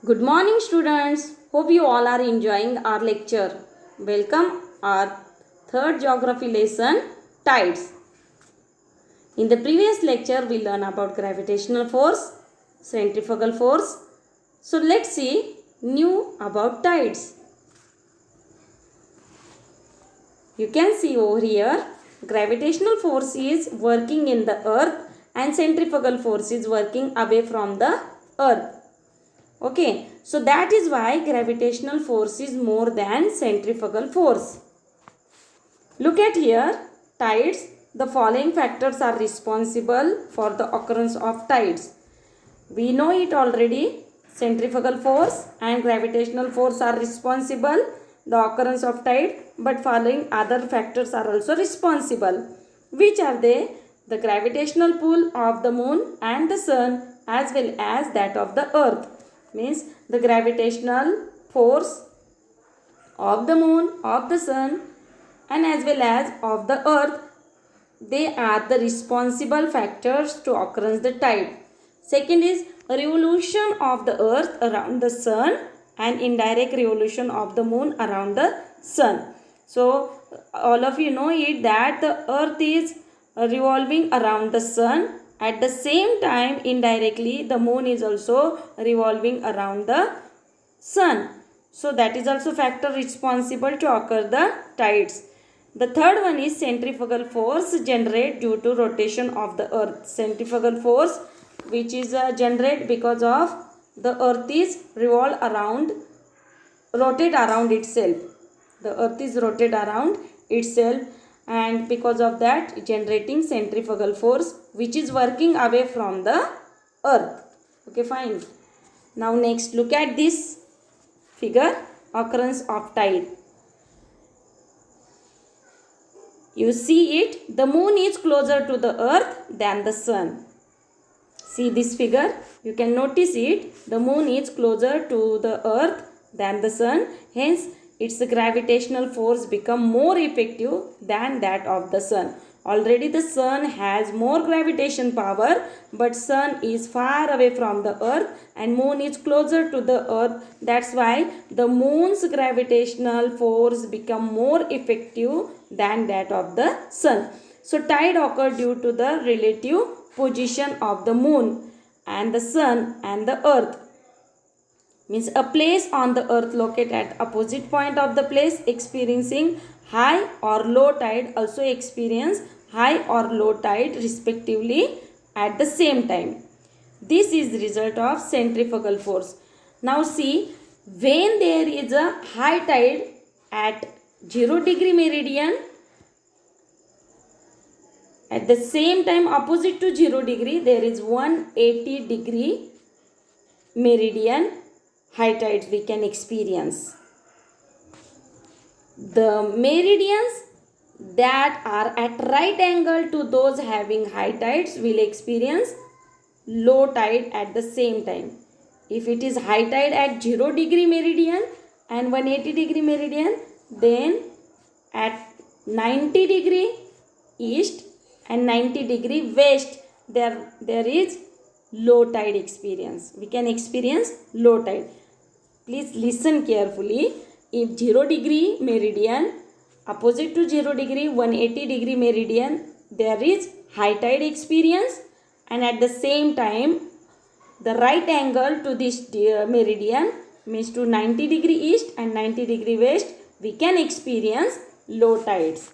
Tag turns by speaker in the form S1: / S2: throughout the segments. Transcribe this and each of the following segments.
S1: Good morning students. Hope you all are enjoying our lecture. Welcome our third geography lesson, tides. In the previous lecture we learned about gravitational force, centrifugal force. So let's see new about tides. You can see over here gravitational force is working in the earth and centrifugal force is working away from the earth. Okay, so that is why gravitational force is more than centrifugal force. Look at here, tides. The following factors are responsible for the occurrence of tides. We know it already. Centrifugal force and gravitational force are responsible the occurrence of tide, but following other factors are also responsible. Which are they? The gravitational pull of the moon and the sun as well as that of the earth. Means the gravitational force of the moon, of the sun and as well as of the earth, they are the responsible factors to occurrence the tide. Second is revolution of the earth around the sun and indirect revolution of the moon around the sun. So all of you know it that the earth is revolving around the sun. At the same time, indirectly, the moon is also revolving around the sun. So that is also factor responsible to occur the tides. The third one is centrifugal force generated due to rotation of the earth. Centrifugal force which is generated because of the earth is rotate around itself. The earth is rotate around itself, and because of that generating centrifugal force which is working away from the earth. Okay, fine. Now next look at this figure, occurrence of tide. You see it, the moon is closer to the earth than the sun. See this figure, you can notice it, the moon is closer to the earth than the sun, hence its gravitational force become more effective than that of the sun. Already the sun has more gravitation power, but sun is far away from the earth and moon is closer to the earth. That's why the moon's gravitational force become more effective than that of the sun. So tide occur due to the relative position of the moon and the sun and the earth. Means a place on the earth located at opposite point of the place experiencing high or low tide also experience high or low tide respectively at the same time. This is the result of centrifugal force. Now see, when there is a high tide at 0° meridian, at the same time opposite to 0° there is 180° meridian high tides we can experience. The meridians that are at right angle to those having high tides will experience low tide at the same time. If it is high tide at 0° meridian and 180° meridian, then at 90° east and 90° west there is low tide experience. We can experience low tide. Please listen carefully. If 0° meridian opposite to 0°, 180° meridian, there is high tide experience, and at the same time the right angle to this meridian means to 90° east and 90° west, we can experience low tides.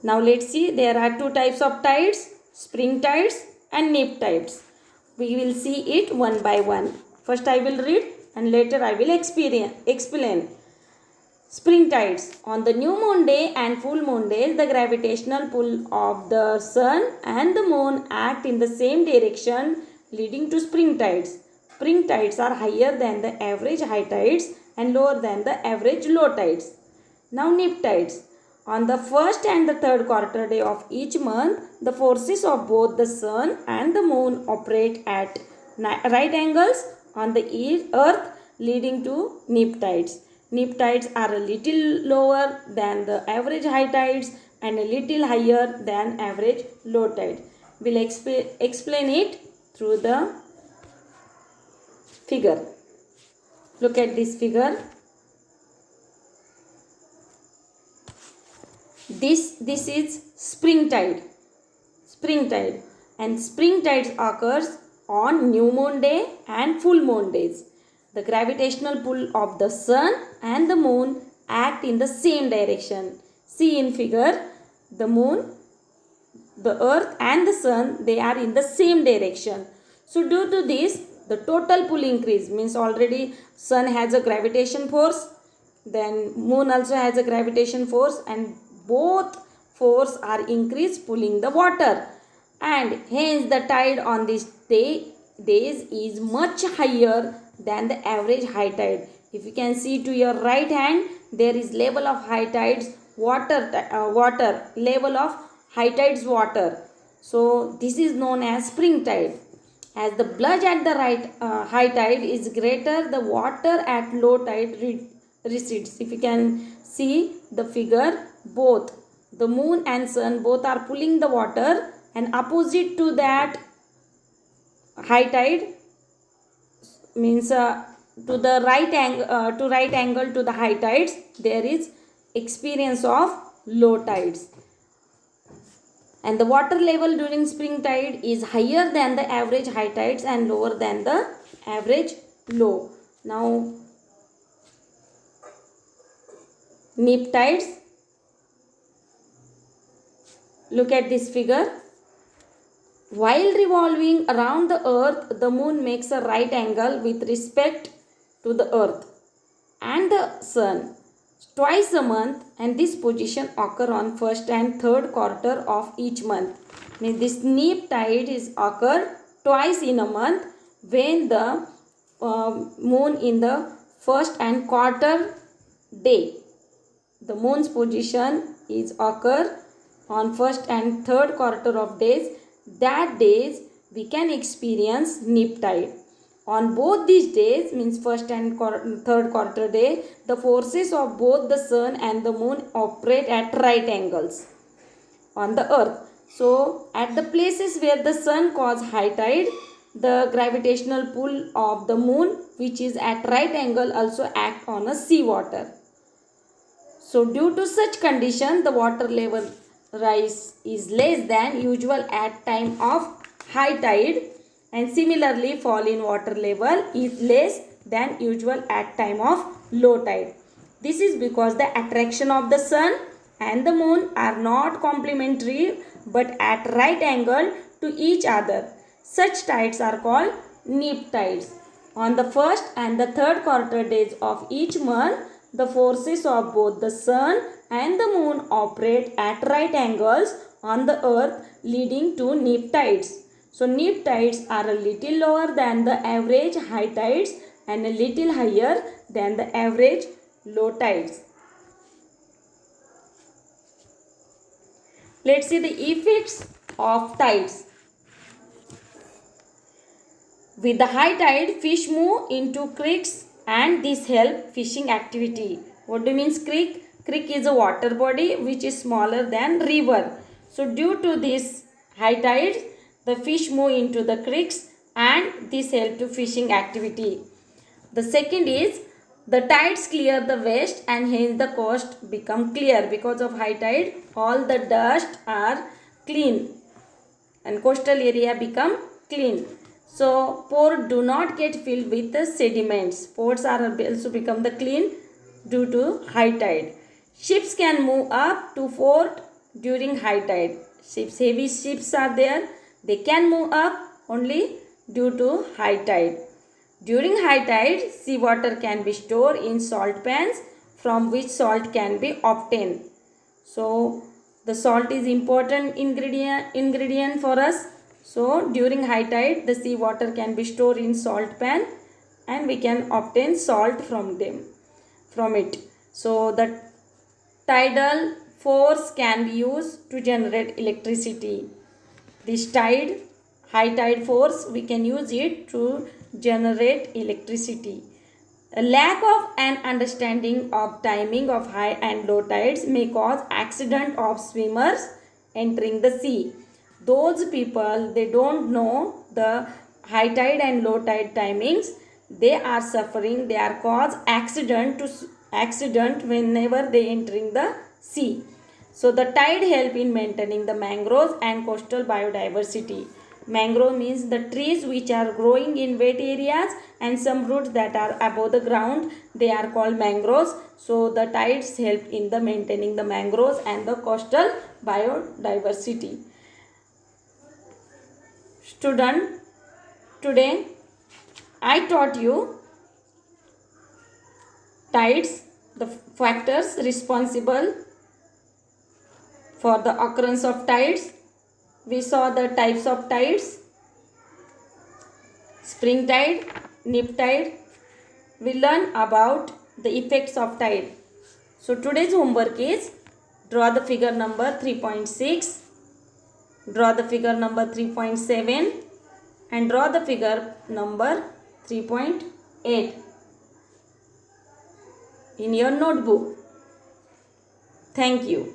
S1: Now let's see, there are two types of tides, spring tides and neap tides. We will see it one by one. First I will read and later I will explain. Spring tides. On the new moon day and full moon days, the gravitational pull of the sun and the moon act in the same direction, leading to spring tides. Spring tides are higher than the average high tides and lower than the average low tides. Now neap tides. On the first and the third quarter day of each month, the forces of both the sun and the moon operate at right angles on the earth, leading to neap tides. Neap tides are a little lower than the average high tides and a little higher than average low tide. We'll explain it through the figure. Look at this figure. This is spring tide. Spring tide. And spring tides occurs on new moon day and full moon days. The gravitational pull of the sun and the moon act in the same direction. See in figure, the moon, the earth and the sun, they are in the same direction. So due to this, the total pull increase, means already sun has a gravitation force, then moon also has a gravitation force, and both force are increased pulling the water, and hence the tide on this days is much higher than the average high tide. If you can see to your right hand, there is level of high tides, water level of high tides water. So this is known as spring tide. As the bulge at the high tide is greater, the water at low tide recedes. If you can see the figure, both the moon and sun both are pulling the water, and opposite to that high tide means to the right angle to the high tides, there is experience of low tides. And the water level during spring tide is higher than the average high tides and lower than the average low. Now, neap tides. Look at this figure. While revolving around the earth, the moon makes a right angle with respect to the earth and the sun twice a month, and this position occur on first and third quarter of each month. Means this neap tide is occur twice in a month, when the moon in the first and quarter day. The moon's position is occur on first and third quarter of days. That days we can experience neap tide. On both these days, means first and third quarter day, the forces of both the sun and the moon operate at right angles on the earth. So at the places where the sun cause high tide, the gravitational pull of the moon, which is at right angle, also act on a sea water. So due to such condition, the water level rise is less than usual at time of high tide, and similarly fall in water level is less than usual at time of low tide. This is because the attraction of the sun and the moon are not complementary but at right angle to each other. Such tides are called neap tides. On the first and the third quarter days of each month, the forces of both the sun and the moon operate at right angles on the earth, leading to neap tides. So neap tides are a little lower than the average high tides and a little higher than the average low tides. Let's see the effects of tides. With the high tide, fish move into creeks, and this help fishing activity. What do you mean creek? Creek is a water body which is smaller than river. So due to this high tides, the fish move into the creeks, and this help to fishing activity. The second is the tides clear the west, and hence the coast become clear. Because of high tide, all the dust are clean and coastal area become clean. So port do not get filled with the sediments. Ports are also become the clean due to high tide. Ships can move up to port during high tide. Heavy ships are there. They can move up only due to high tide. During high tide, seawater can be stored in salt pans from which salt can be obtained. So the salt is important ingredient for us. So during high tide, the seawater can be stored in salt pan, and we can obtain salt from it. So the tidal force can be used to generate electricity. This high tide force, we can use it to generate electricity. A lack of an understanding of timing of high and low tides may cause accident of swimmers entering the sea. those people, they don't know the high tide and low tide timings. They are suffering, they are cause accident whenever they entering the sea. So the tide help in maintaining the mangroves and coastal biodiversity. Mangrove means the trees which are growing in wet areas and some roots that are above the ground, they are called mangroves. So the tides help in the maintaining the mangroves and the coastal biodiversity. Student, today I taught you tides, the factors responsible for the occurrence of tides. We saw the types of tides: spring tide, nip tide. We learn about the effects of tide. So today's homework is draw the figure number 3.6, draw the figure number 3.7 and draw the figure number 3.8 in your notebook. Thank you.